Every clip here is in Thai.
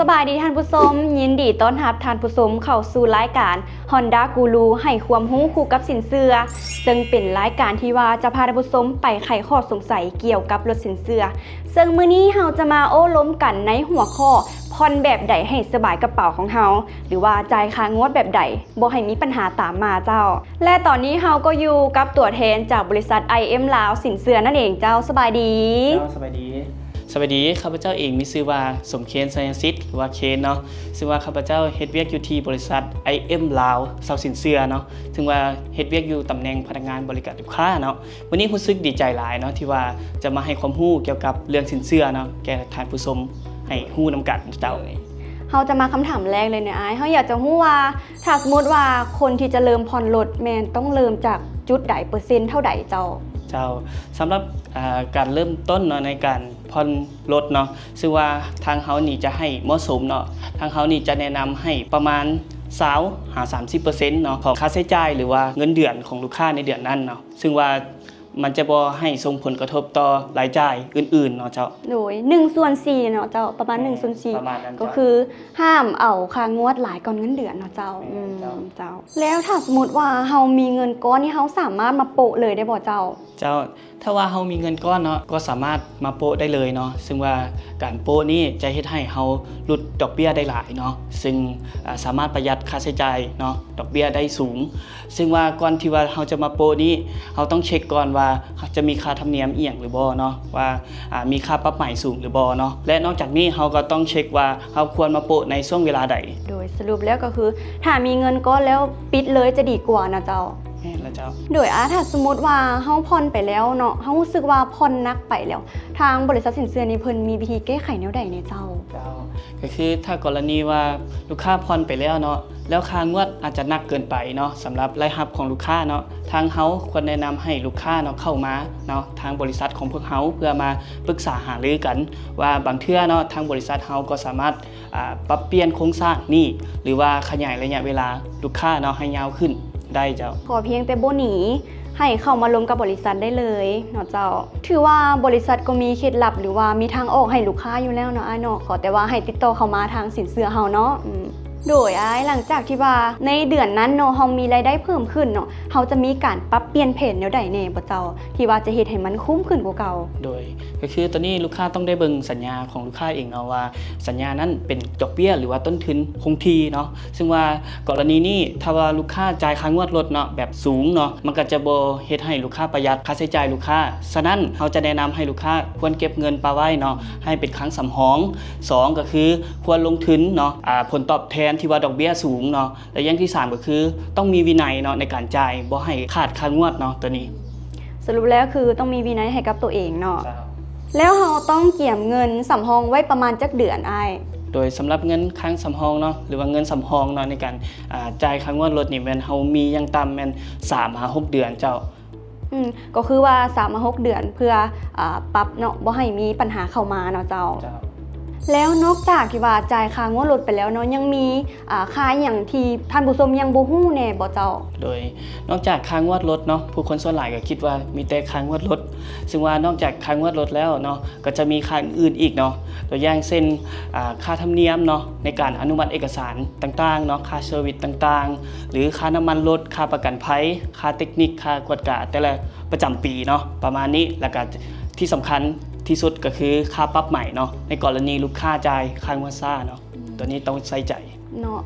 สบายดีท่านผู้ชมยินดีต้อนรับท่านผู้ชมเข้าสู่รายการ Honda Guru ให้ความรู้คู่กับสินเชื่อซึ่งเป็นรายการที่ว่าจะพาท่านผู้ชมไปไขข้อสงสัยเกี่ยวกับรถสินเชื่อซึ่งมื้อนี้เราจะมาโอ้ล้มกันในหัวข้อผ่อนแบบใดให้สบายกระเป๋าของเราหรือว่าจ่ายค่างวดแบบใดบ่ให้มีปัญหาตามมาเจ้าและตอนนี้เราก็อยู่กับตัวแทนจากบริษัท IM ลาวสินเชื่อนั่นเองเจ้าสบายดีสวัสดีข้าพเจ้าเองมีชื่อว่าสมเคนไซน์ซิตหรือว่าเคนเนาะซึ่งว่าข้าพเจ้าเฮ็ดเวียกอยู่ที่บริษัท IM ลาวเซาสินเชื่อเนาะซึ่งว่าเฮ็ดเวียกอยู่ตำแหน่งพนักงานบริการลูกค้าเนาะวันนี้รู้สึกดีใจหลายเนาะที่ว่าจะมาให้ความรู้เกี่ยวกับเรื่องสินเชื่อเนาะแก่ท่านผู้ชมให้รู้นำกันเจ้าเราจะมาคำถามแรกเลยเนี่ยเขาอยากจะรู้ว่าถ้าสมมติว่าคนที่จะเริ่มผ่อนรถแมนต้องเริ่มจากจุดใดเปอร์เซ็นต์เท่าใดเจ้าสำหรับการเริ่มต้นเนาะในการผ่อนรถเนาะซึ่งว่าทางเฮานี่จะให้เหมาะสมเนาะทางเฮานี่จะแนะนำให้ประมาณ20-30% เนาะของค่าใช้จ่ายหรือว่าเงินเดือนของลูกค้าในเดือนนั้นเนาะซึ่งว่ามันจะบ่ให้ส่งผลกระทบต่อรายจ่ายอื่นๆเนาะเจ้าโดย1/4เนาะเจ้าประมาณ1/4ก็คือห้ามเอาค่างวดหลายก่อนเงินเดือนเนาะเจ้าเจ้าแล้วถ้าสมมติว่าเฮามีเงินก้อนนี่เฮาสามารถมาโปะเลยได้บ่เจ้าถ้าว่าเฮามีเงินก้อนเนาะก็สามารถมาโปะได้เลยเนาะซึ่งว่าการโปะนี้จะเฮ็ดให้เฮาลดดอกเบี้ยได้หลายเนาะซึ่งสามารถประหยัดค่าใช้จ่ายเนาะดอกเบี้ยได้สูงซึ่งว่าก่อนที่ว่าเฮาจะมาโปะนี้เฮาต้องเช็คก่อนว่าจะมีค่าธรรมเนียมเอียงหรือบ่เนาะว่ามีค่าปรับใหม่สูงหรือบ่เนาะและนอกจากนี้เฮาก็ต้องเช็คว่าเฮาควรมาโปะในช่วงเวลาใดโดยสรุปแล้วก็คือถ้ามีเงินก้อนแล้วปิดเลยจะดีกว่านะเจ้าแล้วเจ้าโดยถ้าสมมติว่าเฮาผ่อนไปแล้วเนาะเฮารู้สึกว่าผ่อนหนักไปแล้วทางบริษัทสินเชื่อนี่เพิ่นมีวิธีแก้ไขแนวใดเนี่ยเจ้าก็คือถ้ากรณีว่าลูกค้าผ่อนไปแล้วเนาะแล้วค่างวดอาจจะหนักเกินไปเนาะสำหรับรายรับของลูกค้าเนาะทางเฮาควรแนะนำให้ลูกค้าเนาะเข้ามาเนาะทางบริษัทของพวกเฮาเพื่อมาปรึกษาหารือกันว่าบางเทื่อเนาะทางบริษัทเฮาก็สามารถปรับเปลี่ยนโครงสร้างหนี้หรือว่าขยายระยะเวลาลูกค้าเนาะให้ยาวขึ้นได้เจ้าขอเพียงแต่บ่หนีให้เข้ามาลงกับบริษัทได้เลยเนาะเจ้าถือว่าบริษัทก็มีเคล็ดลับหรือว่ามีทางออกให้ลูกค้าอยู่แล้วเนาะเนาะขอแต่ว่าให้ติดต่อเข้ามาทางสินเชื่อเฮาเนาะโดยหลังจากที่ว่าในเดือนนั้นเนาะเฮามีรายได้เพิ่มขึ้นเนาะเฮาจะมีการปรับเปลี่ยนแผนแนวใดแน่บ่เจ้าที่ว่าจะเฮ็ดให้มันคุ้มขึ้นกว่าเก่าโดยก็คือตอนนี้ลูกค้าต้องได้เบิ่งสัญญาของลูกค้าเองเนาะว่าสัญญานั้นเป็นดอกเบี้ยหรือว่าต้นทุนคงที่เนาะซึ่งว่ากรณีนี้ถ้าว่าลูกค้าจ่ายค่างวดรถเนาะแบบสูงเนาะมันก็จะบ่เฮ็ดให้ลูกค้าประหยัดค่าใช้จ่ายลูกค้าฉะนั้นเฮาจะแนะนำให้ลูกค้าควรเก็บเงินปาไว้เนาะให้เป็นครั้งสำรอง2ก็คือควรลงทุนเนาะผลตอบแทนที่ว่าดอกเบี้ยสูงเนาะและอย่างที่3ก็คือต้องมีวินัยเนาะในการจ่ายบ่ให้ขาดค่างวดเนาะตัวนี้สรุปแล้วคือต้องมีวินัยให้กับตัวเองเนาะแล้วเราต้องเก็บเงินสำรองไว้ประมาณจักเดือนโดยสำหรับเงินค้างสำรองเนาะหรือว่าเงินสำรองเนาะในการจ่ายค่างวดรถนี่แม่นเฮามีอย่างต่ำแม่น3-6 เดือนเจ้าก็คือว่า3-6 เดือนเพื่อปรับเนาะบ่ให้มีปัญหาเข้ามาเนาะเจ้าแล้วนอกจากที่ว่าจ่ายค่างวดรถไปแล้วเนาะยังมีค่าอย่างที่ท่านผู้ชมยังบ่ฮู้แน่บ่เจ้าโดยนอกจากค่างวดรถเนาะผู้คนส่วนหลายก็คิดว่ามีแต่ค่างวดรถซึ่งว่านอกจากค่างวดรถแล้วเนาะก็จะมีค่าอื่นอีกเนาะตัวอย่างเช่นค่าธรรมเนียมเนาะในการอนุมัติเอกสารต่างๆเนาะค่าเซอร์วิสต่างๆหรือค่าน้ำมันรถค่าประกันภัยค่าเทคนิคค่ากวดกะแต่ละประจำปีเนาะประมาณนี้แล้วก็ที่สำคัญที่สุดก็คือค่าปรับใหม่เนาะในกรณีลูกค้าจ่ายค่างวดซ่าเนาะตัวนี้ต้องใส่ใจเนาะ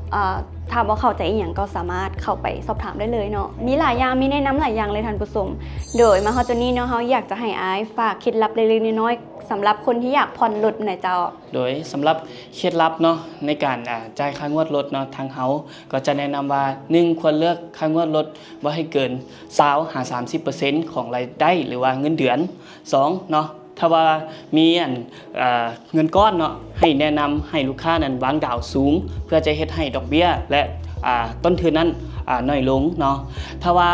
ถามว่าเข้าใจอีหยังก็สามารถเข้าไปสอบถามได้เลยเนาะมีหลายอย่างมีแนะนำหลายอย่างเลยท่านผู้ชมโดยมาเฮาตัวนี้เนาะเฮาอยากจะให้ฝากเคล็ดลับเล็กๆน้อยๆสำหรับคนที่อยากผ่อนรถในเจ้าโดยสำหรับเคล็ดลับเนาะในการจ่ายค่างวดรถเนาะทางเฮาก็จะแนะนำว่า1ควรเลือกค่างวดรถบ่ให้เกิน20-30% ของรายได้หรือว่าเงินเดือน2เนาะถ้าว่ามีเงินก้อนเนาะให้แนะนำให้ลูกค้านั้นวางดาวสูงเพื่อจะเฮ็ดให้ดอกเบี้ยและ ต้นทุนนั้นน้อยลงเนาะถ้าว่า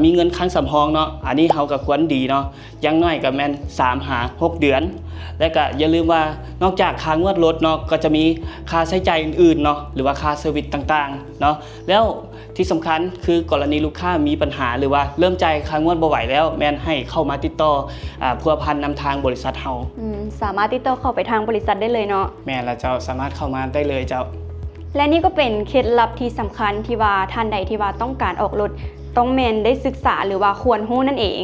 มีเงินค้างสำรองเนาะอันนี้เขาก็ควรดีเนาะอยังน้อยก็แม่น3-6 เดือนและก็อย่าลืมว่านอกจากค่างวดรถเนาะก็จะมีค่าใช้จ่ายอื่นๆเนาะหรือว่าค่าเซอร์วิสต่างๆเนาะแล้วที่สำคัญคือกรณีลูกค้ามีปัญหาหรือว่าเริ่มจ่ายค่างวดบ่ไหวแล้วแม่นให้เข้ามาติดต่อพัวพันนำทางบริษัทเฮา สามารถติดต่อเข้าไปทางบริษัทได้เลยเนาะ แม่นแล้วเจ้าสามารถเข้ามาได้เลยเจ้า และนี่ก็เป็นเคล็ดลับที่สำคัญที่ว่าท่านใดที่ว่าต้องการออกรถต้องแม่นได้ศึกษาหรือว่าควรรู้นั่นเอง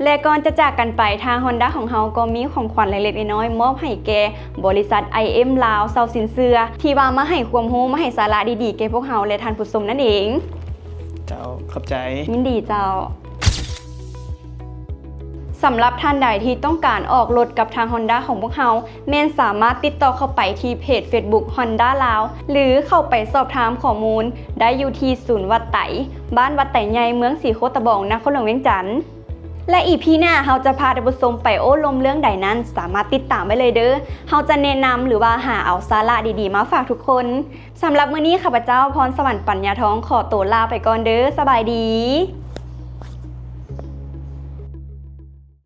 และก่อนจะจากกันไปทาง Honda ของเฮาก็มีของขวัญเล็กๆน้อยๆมอบให้แก่บริษัท IM ลาวเซาสินเสือที่ว่ามาให้ความรู้มาให้สาระดีๆแก่พวกเฮาและท่านผู้ชมนั่นเอง เจ้าขอบใจ ยินดีเจ้าสำหรับท่านใดที่ต้องการออกรถกับทาง Honda ของพวกเราแม่นสามารถติดต่อเข้าไปที่เพจ Facebook Honda ลาวหรือเข้าไปสอบถามข้อมูลได้อยู่ที่ศูนย์วัดไตบ้านวัดไตใหญ่เมืองสีโคตะบองนครหลวงเวียงจันทน์และอีพีหน้าเราจะพาท่านผู้ชมไปโอ้ลมเรื่องใดนั้นสามารถติดตามไว้เลยเด้อเราจะแนะนำหรือว่าหาเอาสาระดีๆมาฝากทุกคนสำหรับมื้อนี้ข้าพเจ้าพรสวรรค์ปัญญาทองขอตัวลาไปก่อนเด้อสบายดี